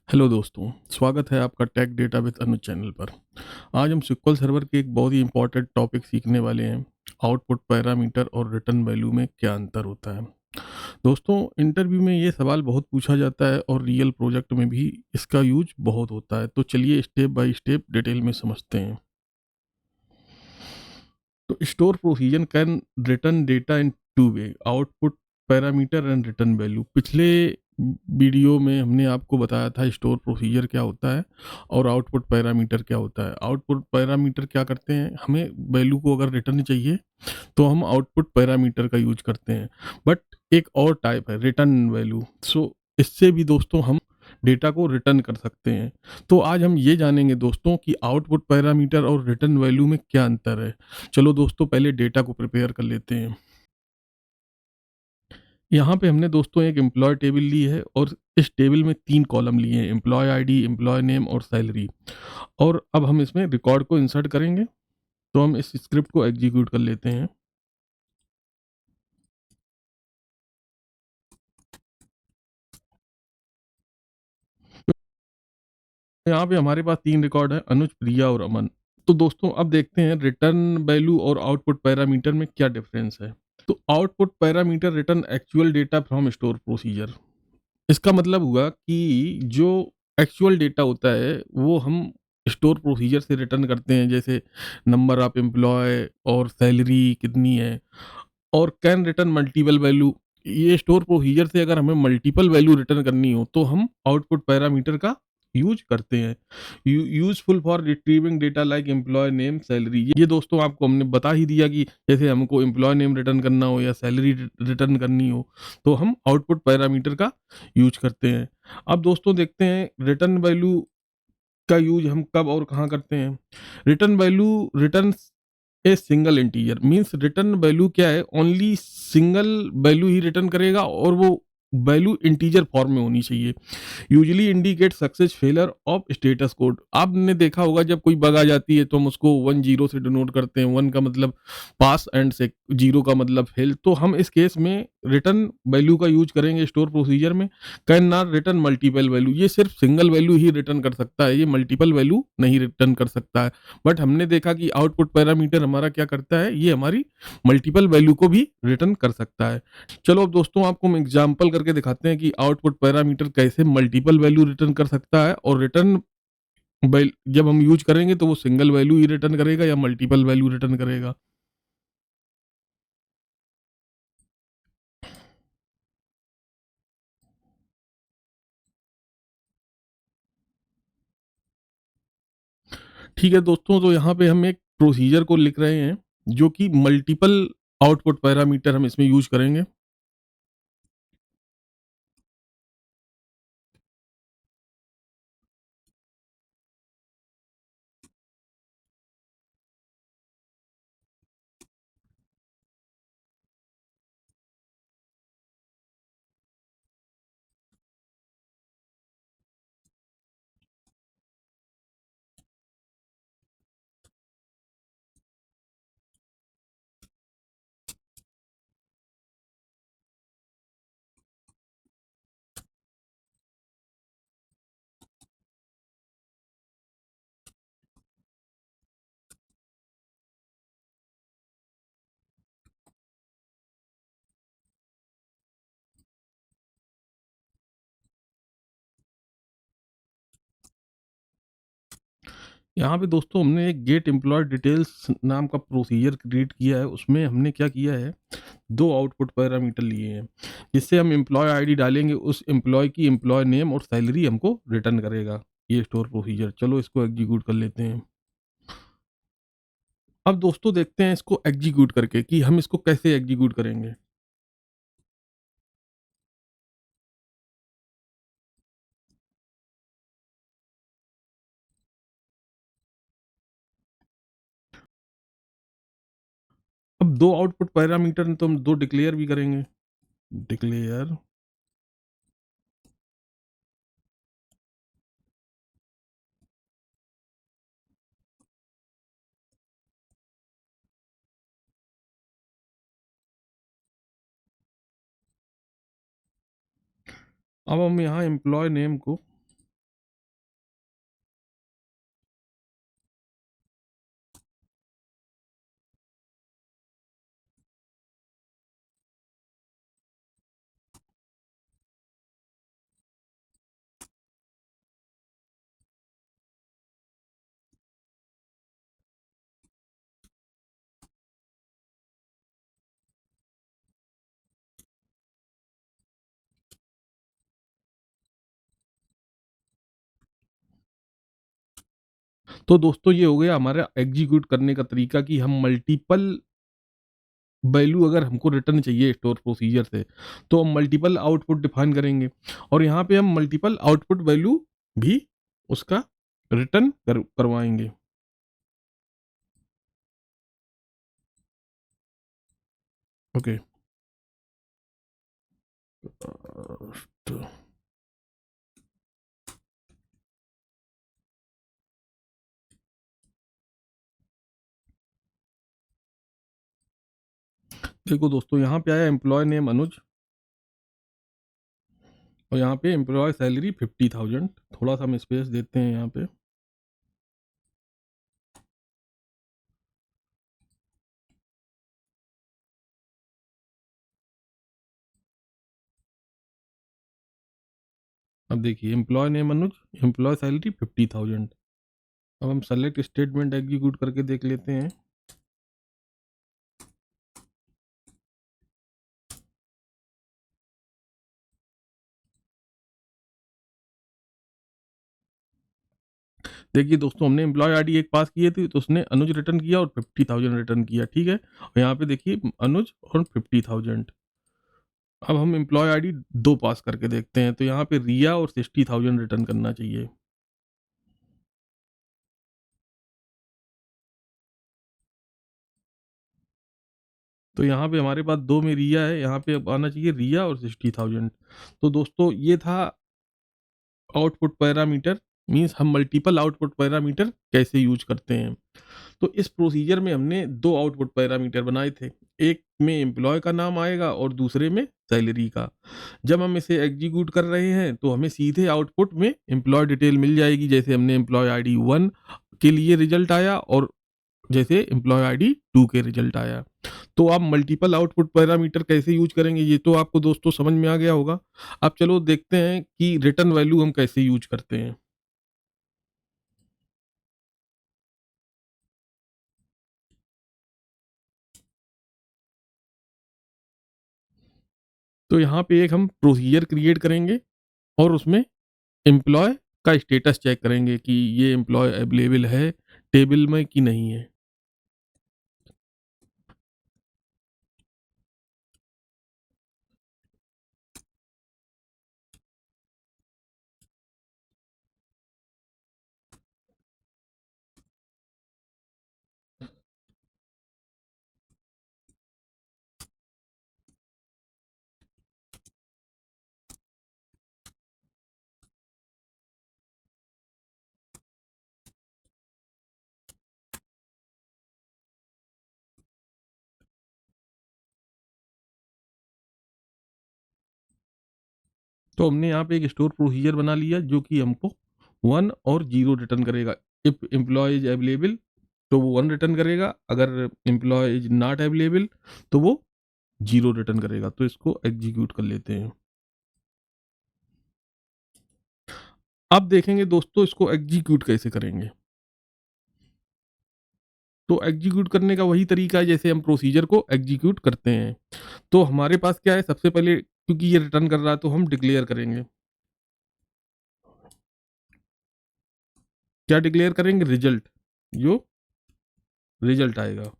Hello दोस्तों, स्वागत है आपका tech data with Anuj channel पर। आज हम SQL सर्वर के एक बहुत ही इंपॉर्टेंट टॉपिक सीखने वाले हैं। आउटपुट पैरामीटर और रिटर्न वैल्यू में क्या अंतर होता है। दोस्तों, इंटरव्यू में ये सवाल बहुत पूछा जाता है और रियल प्रोजेक्ट में भी इसका यूज बहुत होता है। तो चलिए स्टेप बाय स्टेप डिटेल में समझते हैं। तो store precision can return data in two way, output parameter and return value. पिछले वीडियो में हमने आपको बताया था स्टोर प्रोसीजर क्या होता है और आउटपुट पैरामीटर क्या होता है। आउटपुट पैरामीटर क्या करते हैं, हमें वैल्यू को अगर रिटर्न चाहिए तो हम आउटपुट पैरामीटर का यूज करते हैं। बट एक और टाइप है रिटर्न वैल्यू। सो इससे भी दोस्तों हम डेटा को रिटर्न कर सकते हैं। तो आज हम ये जानेंगे दोस्तों कि आउटपुट पैरामीटर और रिटर्न वैल्यू में क्या अंतर है। चलो दोस्तों, पहले डेटा को प्रिपेयर कर लेते हैं। यहाँ पे हमने दोस्तों एक एम्प्लॉय टेबल ली है और इस टेबल में 3 कॉलम लिए हैं, एम्प्लॉय आईडी, एम्प्लॉय नेम और सैलरी। और अब हम इसमें रिकॉर्ड को इंसर्ट करेंगे। तो हम इस स्क्रिप्ट को एग्जीक्यूट कर लेते हैं। यहाँ पे हमारे पास 3 रिकॉर्ड है, अनुज, प्रिया और अमन। तो दोस्तों अब देखते हैं रिटर्न वैल्यू और आउटपुट पैरामीटर में क्या डिफरेंस है। तो output parameter return actual data from store procedure. इसका मतलब हुआ कि जो एक्चुअल डेटा होता है वो हम स्टोर प्रोसीजर से रिटर्न करते हैं, जैसे नंबर ऑफ एम्प्लॉय और सैलरी कितनी है। और कैन रिटर्न मल्टीपल वैल्यू, ये स्टोर प्रोसीजर से अगर हमें मल्टीपल वैल्यू रिटर्न करनी हो तो हम आउटपुट पैरामीटर का यूज करते हैं। Useful for retrieving data like employ name salary. ये दोस्तों आपको हमने बता ही दिया कि जैसे हमको एम्प्लॉय नेम रिटर्न करना हो या सैलरी रिटर्न करनी हो तो हम आउटपुट पैरामीटर का यूज करते हैं। अब दोस्तों देखते हैं रिटर्न वैल्यू का यूज हम कब और कहाँ करते हैं। Return value return a single integer, means return value क्या है, ओनली सिंगल वैल्यू ही रिटर्न करेगा और वो वैल्यू इंटीजर फॉर्म में होनी चाहिए। Usually indicate success failure of status code. आपने देखा होगा जब कोई बग आ जाती है तो हम उसको 10 से डिनोट करते हैं। 1 का मतलब पास एंड से 0 का मतलब फेल। तो हम इस केस में रिटर्न वैल्यू का यूज करेंगे स्टोर प्रोसीजर में। Can not return multiple value, ये सिर्फ सिंगल वैल्यू ही रिटर्न कर सकता है, ये मल्टीपल वैल्यू नहीं रिटर्न कर सकता है। बट हमने देखा कि आउटपुट पैरामीटर हमारा क्या करता है, ये हमारी मल्टीपल वैल्यू को भी रिटर्न कर सकता है। चलो अब दोस्तों आपको हम एग्जांपल करके दिखाते हैं कि आउटपुट पैरामीटर कैसे मल्टीपल वैल्यू रिटर्न कर सकता है और रिटर्न जब हम यूज करेंगे तो वो सिंगल वैल्यू ही रिटर्न करेगा या मल्टीपल वैल्यू रिटर्न करेगा। ठीक है दोस्तों, तो यहाँ पे हम एक प्रोसीजर को लिख रहे हैं जो कि मल्टीपल आउटपुट पैरामीटर हम इसमें यूज करेंगे। यहाँ पे दोस्तों हमने एक गेट एम्प्लॉय डिटेल्स नाम का प्रोसीजर क्रिएट किया है। उसमें हमने क्या किया है, 2 आउटपुट पैरामीटर लिए हैं जिससे हम एम्प्लॉय आईडी डालेंगे, उस एम्प्लॉय की एम्प्लॉय नेम और सैलरी हमको रिटर्न करेगा ये स्टोर प्रोसीजर। चलो इसको एग्जीक्यूट कर लेते हैं। अब दोस्तों देखते हैं इसको एग्जीक्यूट करके कि हम इसको कैसे एग्जीक्यूट करेंगे। अब 2 आउटपुट पैरामीटर तो हम 2 डिक्लेयर भी करेंगे। डिक्लेयर, अब हम यहाँ एम्प्लॉय नेम को तो दोस्तों ये हो गया हमारा एग्जीक्यूट करने का तरीका कि हम मल्टीपल वैल्यू अगर हमको रिटर्न चाहिए स्टोर प्रोसीजर से तो हम मल्टीपल आउटपुट डिफाइन करेंगे और यहाँ पे हम मल्टीपल आउटपुट वैल्यू भी उसका रिटर्न करवाएंगे। ओके। तो देखो दोस्तों यहाँ पे आया एम्प्लॉय नेम अनुज और यहाँ पे एम्प्लॉय सैलरी 50,000। थोड़ा सा हम स्पेस देते हैं यहाँ पे। अब देखिए एम्प्लॉय नेम अनुज, एम्प्लॉय सैलरी 50,000। अब हम सेलेक्ट स्टेटमेंट एग्जीक्यूट करके देख लेते हैं। देखिए दोस्तों हमने एम्प्लॉय आईडी एक पास किए थे तो उसने अनुज रिटर्न किया और 50,000 रिटर्न किया, ठीक है। और यहाँ पे देखिए अनुज और 50,000। अब हम एम्प्लॉय आईडी दो पास करके देखते हैं तो यहाँ पे रिया और 60,000 रिटर्न करना चाहिए। तो यहाँ पे हमारे पास दो में रिया है, यहाँ पे अब आना चाहिए रिया और 60,000। तो दोस्तों ये था आउटपुट पैरामीटर, मीन्स हम मल्टीपल आउटपुट पैरामीटर कैसे यूज करते हैं। तो इस प्रोसीजर में हमने दो आउटपुट पैरामीटर बनाए थे, एक में एम्प्लॉय का नाम आएगा और दूसरे में सैलरी का। जब हम इसे एग्जीक्यूट कर रहे हैं तो हमें सीधे आउटपुट में एम्प्लॉय डिटेल मिल जाएगी, जैसे हमने एम्प्लॉय आईडी 1 के लिए रिजल्ट आया और जैसे एम्प्लॉय आईडी 2 के रिजल्ट आया। तो आप मल्टीपल आउटपुट पैरामीटर कैसे यूज करेंगे ये तो आपको दोस्तों समझ में आ गया होगा। अब चलो देखते हैं कि रिटर्न वैल्यू हम कैसे यूज करते हैं। तो यहाँ पे एक हम प्रोसीजर क्रिएट करेंगे और उसमें एम्प्लॉय का स्टेटस चेक करेंगे कि ये एम्प्लॉय अवेलेबल है टेबल में कि नहीं है। तो हमने यहाँ पे एक स्टोर प्रोसीजर बना लिया जो कि हमको 1 और 0 रिटर्न करेगा। इफ एम्प्लॉय इज अवेलेबल तो वो 1 रिटर्न करेगा, अगर एम्प्लॉय इज नॉट अवेलेबल तो वो 0 रिटर्न करेगा। तो इसको एग्जीक्यूट कर लेते हैं। अब देखेंगे दोस्तों इसको एग्जीक्यूट कैसे करेंगे। तो एग्जीक्यूट करने का वही तरीका है जैसे हम प्रोसीजर को एग्जीक्यूट करते हैं। तो हमारे पास क्या है, सबसे पहले क्योंकि ये रिटर्न कर रहा है तो हम डिक्लेयर करेंगे। क्या डिक्लेयर करेंगे? रिजल्ट, जो रिजल्ट आएगा।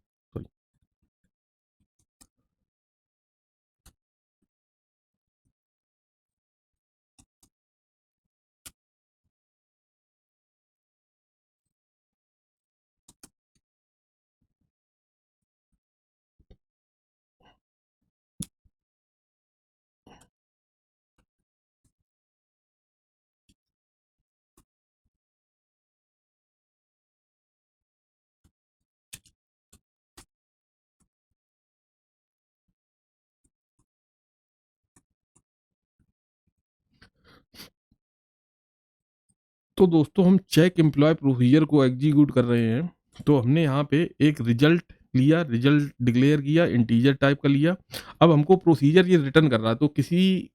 तो दोस्तों हम चेक एम्प्लॉय प्रोसीजर को एग्जीक्यूट कर रहे हैं। तो हमने यहाँ पे एक रिजल्ट लिया, रिजल्ट डिक्लेयर किया, इंटीजर टाइप का लिया। अब हमको प्रोसीजर ये रिटर्न कर रहा है तो किसी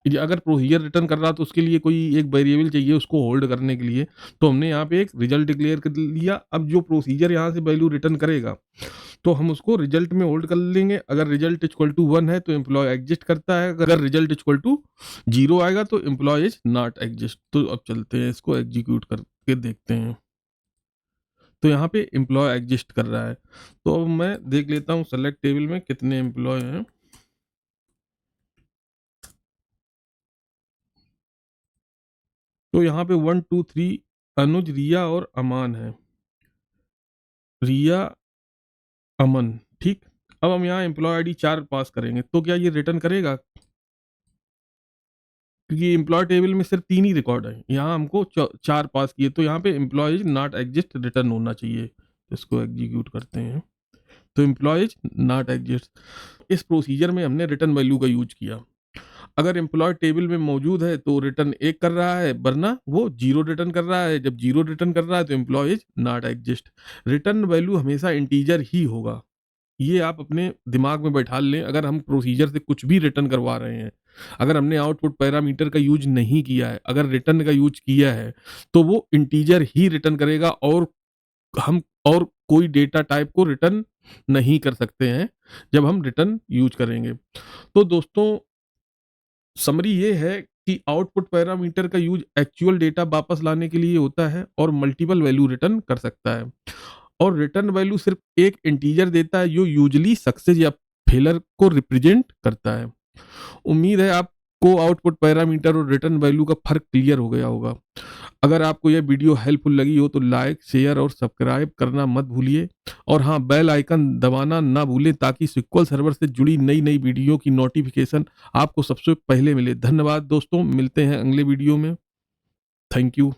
ये अगर प्रोसीजर रिटर्न कर रहा है तो उसके लिए कोई एक वेरिएबल चाहिए उसको होल्ड करने के लिए। तो हमने यहाँ पे एक रिजल्ट डिक्लेयर कर लिया। अब जो प्रोसीजर यहाँ से वैल्यू रिटर्न करेगा तो हम उसको रिजल्ट में होल्ड कर लेंगे। अगर रिजल्ट इक्वल टू 1 है तो एम्प्लॉय एग्जिस्ट करता है, अगर रिजल्ट इक्वल टू 0 आएगा तो एम्प्लॉय इज नॉट एग्जिस्ट। तो अब चलते हैं इसको एग्जीक्यूट करके देखते हैं। तो यहाँ पे एम्प्लॉय एग्जिस्ट कर रहा है। तो अब मैं देख लेता हूँ सेलेक्ट टेबल में कितने एम्प्लॉय हैं। तो यहाँ पे 1 2 3 अनुज, रिया और अमान है। रिया, अमन, ठीक। अब हम यहाँ एम्प्लॉय आईडी 4 पास करेंगे तो क्या ये रिटर्न करेगा? क्योंकि एम्प्लॉय टेबल में सिर्फ 3 ही रिकॉर्ड है, यहाँ हमको 4 पास किए, तो यहाँ पे एम्प्लॉयज नॉट एग्जिस्ट रिटर्न होना चाहिए। इसको एग्जीक्यूट करते हैं। तो एम्प्लॉयज नॉट एग्जिस्ट, इस प्रोसीजर में हमने रिटर्न वैल्यू का यूज किया। अगर एम्प्लॉय टेबल में मौजूद है तो रिटर्न 1 कर रहा है, वरना वो 0 रिटर्न कर रहा है। जब 0 रिटर्न कर रहा है तो employees not exist. Return value हमेशा इंटीजर ही होगा, ये आप अपने दिमाग में बैठा लें। अगर हम प्रोसीजर से कुछ भी रिटर्न करवा रहे हैं, अगर हमने आउटपुट पैरामीटर का यूज नहीं किया है, अगर रिटर्न का यूज किया है, तो वो इंटीजर ही रिटर्न करेगा, और हम और कोई डेटा टाइप को रिटर्न नहीं कर सकते हैं जब हम रिटर्न यूज करेंगे। तो दोस्तों समरी ये है कि आउटपुट पैरामीटर का यूज एक्चुअल डेटा वापस लाने के लिए होता है और मल्टीपल वैल्यू रिटर्न कर सकता है। और रिटर्न वैल्यू सिर्फ एक इंटीजर देता है जो यूजली सक्सेस या फेलर को रिप्रेजेंट करता है। उम्मीद है आपको आउटपुट पैरामीटर और रिटर्न वैल्यू का फर्क क्लियर हो गया होगा। अगर आपको यह वीडियो हेल्पफुल लगी हो तो लाइक, शेयर और सब्सक्राइब करना मत भूलिए। और हाँ, बेल आइकन दबाना ना भूलें ताकि सिक्वल सर्वर से जुड़ी नई नई वीडियो की नोटिफिकेशन आपको सबसे पहले मिले। धन्यवाद दोस्तों, मिलते हैं अगले वीडियो में। Thank you.